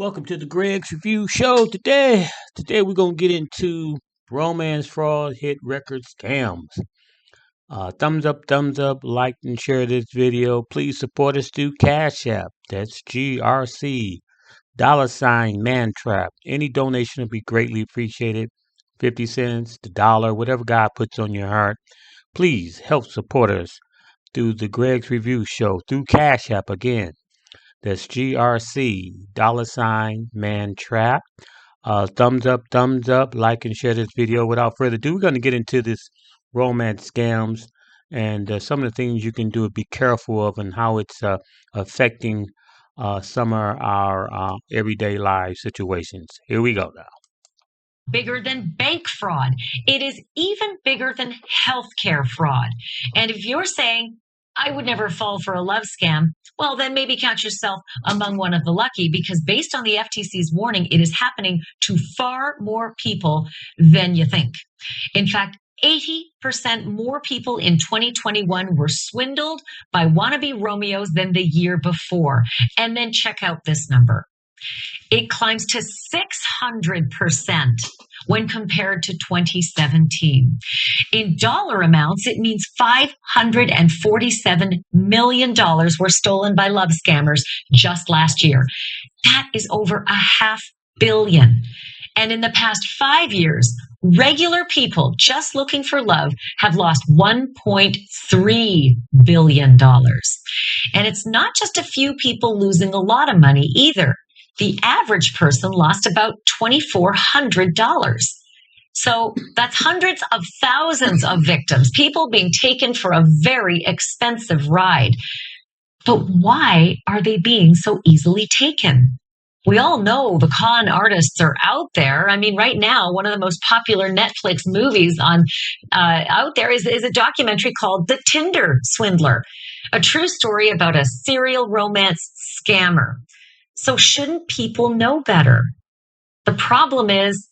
Welcome to the Greg's Review Show. Today we're gonna get into romance fraud, hit record scams. Thumbs up, like and share this video. Please support us through Cash App. That's GRC $mantrap. Any donation will be greatly appreciated. 50 cents, the dollar, whatever God puts on your heart. Please help support us through the Greg's Review Show through Cash App again. That's GRC $mantrap. Thumbs up, like and share this video. Without further ado, we're going to get into this romance scams and some of the things you can do to be careful of and how it's affecting some of our everyday life situations. Here we go now. Bigger than bank fraud. It is even bigger than healthcare fraud. And if you're saying, I would never fall for a love scam, well, then maybe count yourself among one of the lucky, because based on the FTC's warning, it is happening to far more people than you think. In fact, 80% more people in 2021 were swindled by wannabe Romeos than the year before. And then check out this number. It climbs to 600% when compared to 2017. In dollar amounts, it means $547 million were stolen by love scammers just last year. That is over $500 million. And in the past 5 years, regular people just looking for love have lost $1.3 billion. And it's not just a few people losing a lot of money either. The average person lost about $2,400. So that's hundreds of thousands of victims, people being taken for a very expensive ride. But why are they being so easily taken? We all know the con artists are out there. I mean, right now, one of the most popular Netflix movies on out there is a documentary called The Tinder Swindler, a true story about a serial romance scammer. So shouldn't people know better? The problem is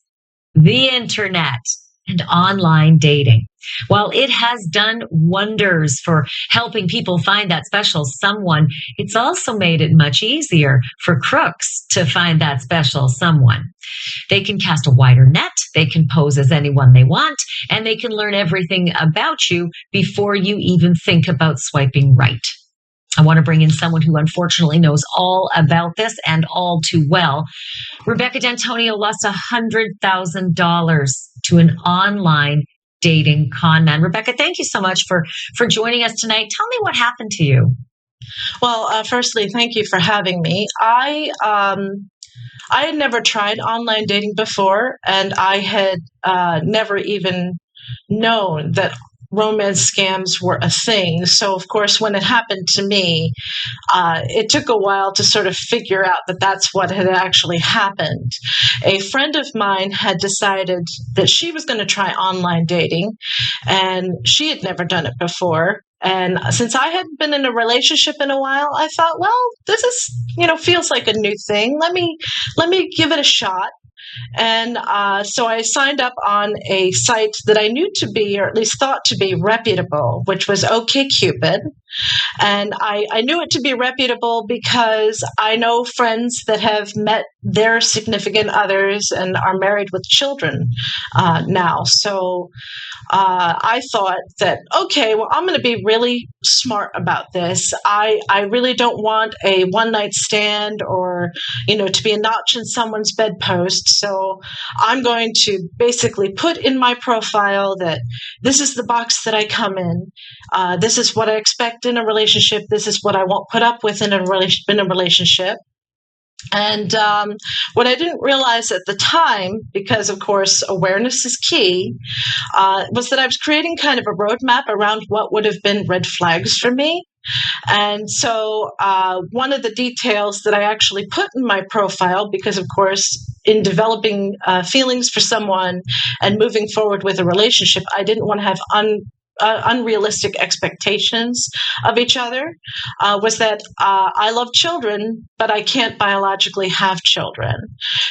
the internet and online dating. While it has done wonders for helping people find that special someone, it's also made it much easier for crooks to find that special someone. They can cast a wider net, they can pose as anyone they want, and they can learn everything about you before you even think about swiping right. I want to bring in someone who unfortunately knows all about this and all too well. Rebecca D'Antonio lost $100,000 to an online dating con man. Rebecca, thank you so much for joining us tonight. Tell me what happened to you. Well, firstly, thank you for having me. I had never tried online dating before, and I had never even known that romance scams were a thing. So, of course, when it happened to me, it took a while to sort of figure out that that's what had actually happened. A friend of mine had decided that she was going to try online dating, and she had never done it before. And since I hadn't been in a relationship in a while, I thought, well, this is, feels like a new thing. Let me give it a shot. And so I signed up on a site that I knew to be, or at least thought to be, reputable, which was OkCupid. And I knew it to be reputable because I know friends that have met their significant others and are married with children now. So I thought that, okay, well, I'm going to be really smart about this. I really don't want a one-night stand or, to be a notch in someone's bedpost. So I'm going to basically put in my profile that this is the box that I come in. This is what I expect in a relationship. This is what I won't put up with in a relationship. And what I didn't realize at the time, because of course awareness is key, was that I was creating kind of a roadmap around what would have been red flags for me. And so one of the details that I actually put in my profile, because of course in developing feelings for someone and moving forward with a relationship, I didn't want to have unrealistic expectations of each other, was that I love children, but I can't biologically have children.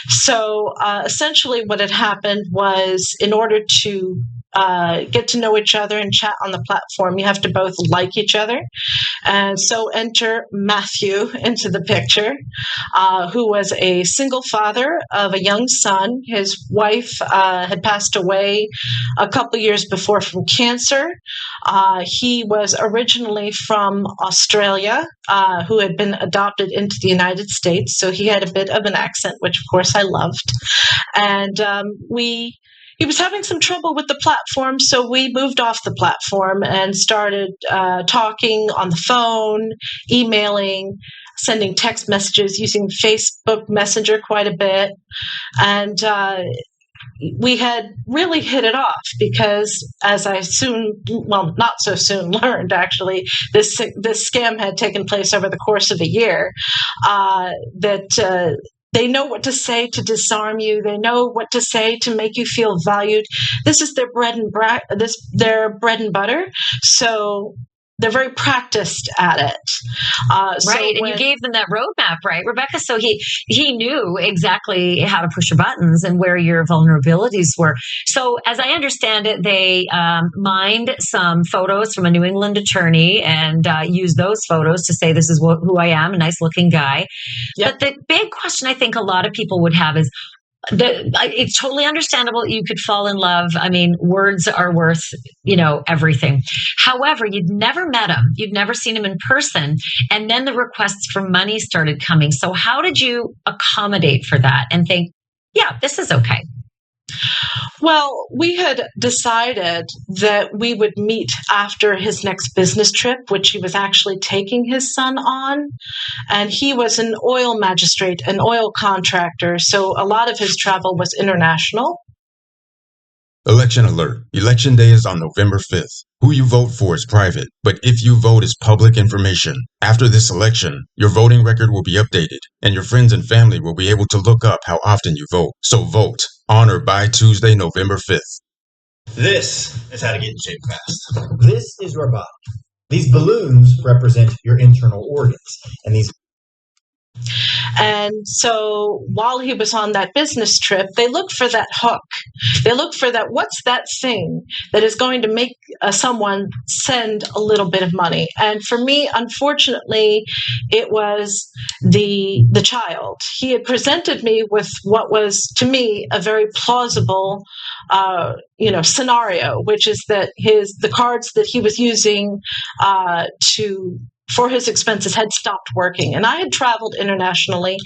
So essentially what had happened was, in order to get to know each other and chat on the platform, you have to both like each other. And so enter Matthew into the picture, who was a single father of a young son. His wife had passed away a couple years before from cancer. He was originally from Australia, who had been adopted into the United States. So he had a bit of an accent, which of course I loved. And he was having some trouble with the platform, so we moved off the platform and started talking on the phone, emailing, sending text messages, using Facebook Messenger quite a bit. And we had really hit it off because, as I not so soon learned, actually, this scam had taken place over the course of a year, that they know what to say to disarm you. They know what to say to make you feel valued. This is their bread and butter. So they're very practiced at it. Right. And you gave them that roadmap, right, Rebecca? So he knew exactly how to push your buttons and where your vulnerabilities were. So as I understand it, they mined some photos from a New England attorney and used those photos to say, this is who I am, a nice looking guy. Yep. But the big question I think a lot of people would have is, it's totally understandable that you could fall in love. I mean, words are worth, everything. However, you'd never met him. You'd never seen him in person. And then the requests for money started coming. So how did you accommodate for that and think, yeah, this is okay? Well, we had decided that we would meet after his next business trip, which he was actually taking his son on. And he was an oil magistrate, an oil contractor. So a lot of his travel was international. Election alert. Election day is on November 5th. Who you vote for is private, but if you vote is public information. After this election, your voting record will be updated, and your friends and family will be able to look up how often you vote. So vote on or by Tuesday, November 5th. This is how to get in shape fast. This is your body. These balloons represent your internal organs, and these. And so while he was on that business trip, they looked for that hook. They looked for that, what's that thing that is going to make someone send a little bit of money? And for me, unfortunately, it was the child. He had presented me with what was, to me, a very plausible scenario, which is that the cards that he was using for his expenses had stopped working. And I had traveled internationally,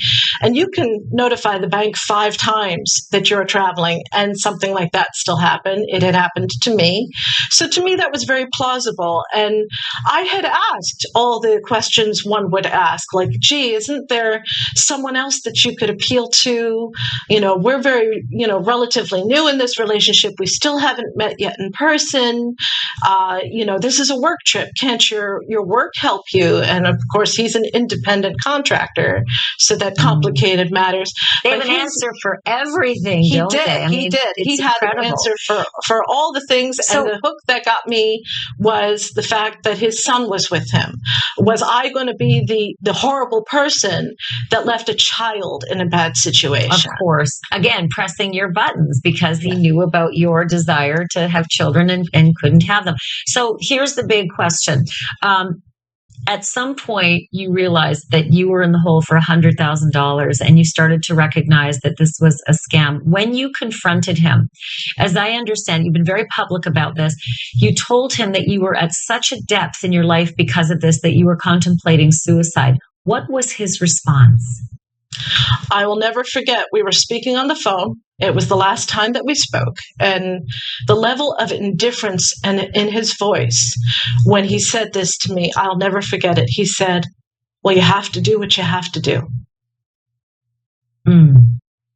and you can notify the bank 5 times that you're traveling and something like that still happened. It had happened to me. So to me, that was very plausible. And I had asked all the questions one would ask, like, gee, isn't there someone else that you could appeal to? We're very, relatively new in this relationship. We still haven't met yet in person. This is a work trip. Can't your work help you? And of course, he's an independent contractor, so that complicated matters. They have an answer for everything, don't they? He did. He had an answer for all the things. And the hook that got me was the fact that his son was with him. Was I going to be the horrible person that left a child in a bad situation? Of course. Again, pressing your buttons because he knew about your desire to have children and couldn't have them. So here's the big question. At some point, you realized that you were in the hole for $100,000 and you started to recognize that this was a scam. When you confronted him, as I understand, you've been very public about this, you told him that you were at such a depth in your life because of this that you were contemplating suicide. What was his response? I will never forget, we were speaking on the phone. It was the last time that we spoke. And the level of indifference in his voice when he said this to me, I'll never forget it. He said, well, you have to do what you have to do.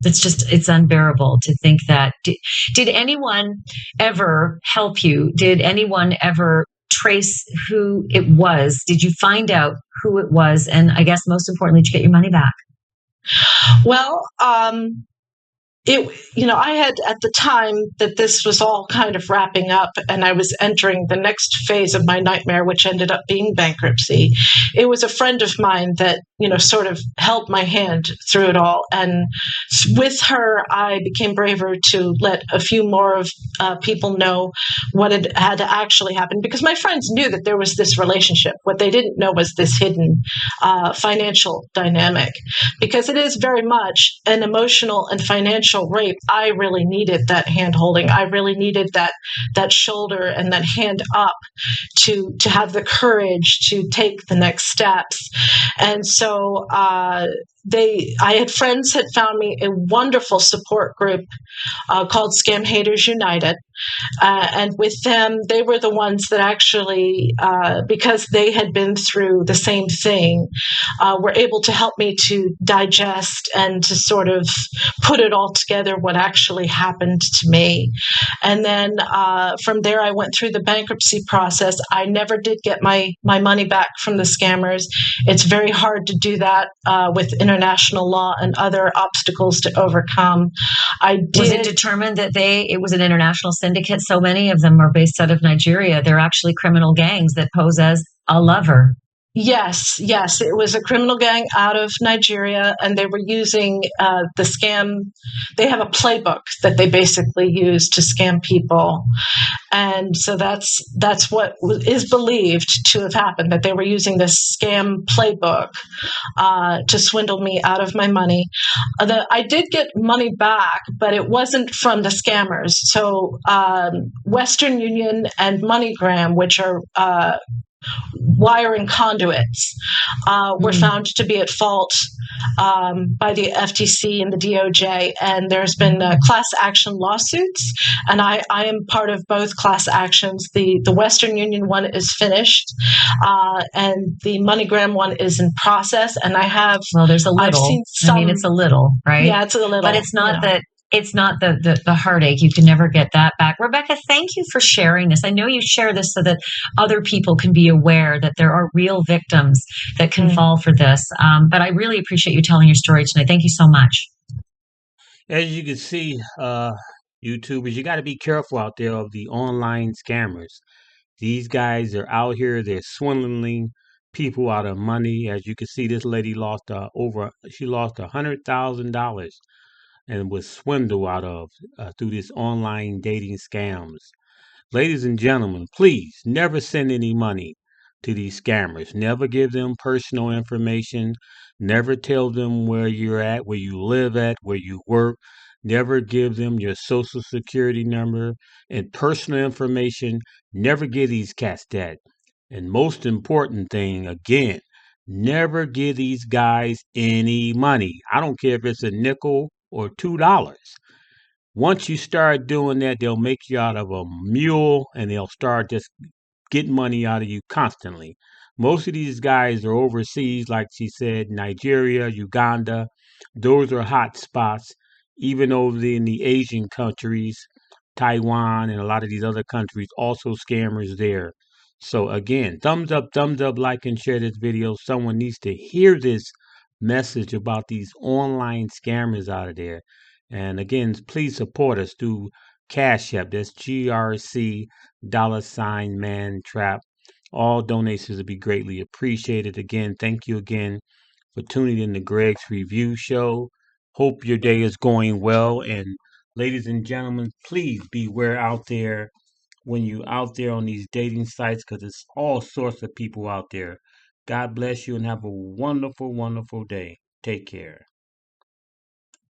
It's unbearable to think that. Did anyone ever help you? Did anyone ever trace who it was? Did you find out who it was? And I guess most importantly, did you get your money back? Well, I had at the time that this was all kind of wrapping up and I was entering the next phase of my nightmare, which ended up being bankruptcy. It was a friend of mine that, sort of held my hand through it all. And with her, I became braver to let a few more of people know what had actually happened because my friends knew that there was this relationship. What they didn't know was this hidden financial dynamic because it is very much an emotional and financial rape. I really needed that hand holding. I really needed that shoulder and that hand up to have the courage to take the next steps. And so I had friends had found me a wonderful support group called Scam Haters United. And with them, they were the ones that actually, because they had been through the same thing, were able to help me to digest and to sort of put it all together what actually happened to me. And then from there, I went through the bankruptcy process. I never did get my money back from the scammers. It's very hard to do that with international law and other obstacles to overcome. Was it determined that it was an international syndicate? So many of them are based out of Nigeria. They're actually criminal gangs that pose as a lover. Yes. It was a criminal gang out of Nigeria, and they were using the scam. They have a playbook that they basically use to scam people. And so that's what is believed to have happened, that they were using this scam playbook to swindle me out of my money. I did get money back, but it wasn't from the scammers. So Western Union and MoneyGram, which are wire and conduits, were found to be at fault by the FTC and the DOJ. And there's been class action lawsuits, and I am part of both class actions. The Western Union one is finished, and the MoneyGram one is in process. And I have there's a little. I've seen some, it's a little, right? Yeah, it's a little, but it's not that. It's not the heartache. You can never get that back. Rebecca, thank you for sharing this. I know you share this so that other people can be aware that there are real victims that can fall for this. But I really appreciate you telling your story tonight. Thank you so much. As you can see, YouTubers, you got to be careful out there of the online scammers. These guys are out here, they're swindling people out of money. As you can see, this lady lost she lost $100,000 and was swindled out of through this online dating scams. Ladies and gentlemen, please never send any money to these scammers. Never give them personal information. Never tell them where you're at, where you live at, where you work. Never give them your social security number and personal information. Never give these cats that. And most important thing, again, never give these guys any money. I don't care if it's a nickel or $2. Once you start doing that, they'll make you out of a mule and they'll start just getting money out of you constantly. Most of these guys are overseas, like she said, Nigeria, Uganda. Those are hot spots. Even over in the Asian countries, Taiwan, and a lot of these other countries, also scammers there. So again, thumbs up, like and share this video. Someone needs to hear this message about these online scammers out of there. And again, please support us through Cash App. That's GRC $mantrap. All donations would be greatly appreciated. Again, thank you again for tuning in to Greg's Review Show. Hope your day is going well. And ladies and gentlemen, please beware out there when you out there on these dating sites, because it's all sorts of people out there. God bless you and have a wonderful, wonderful day. Take care.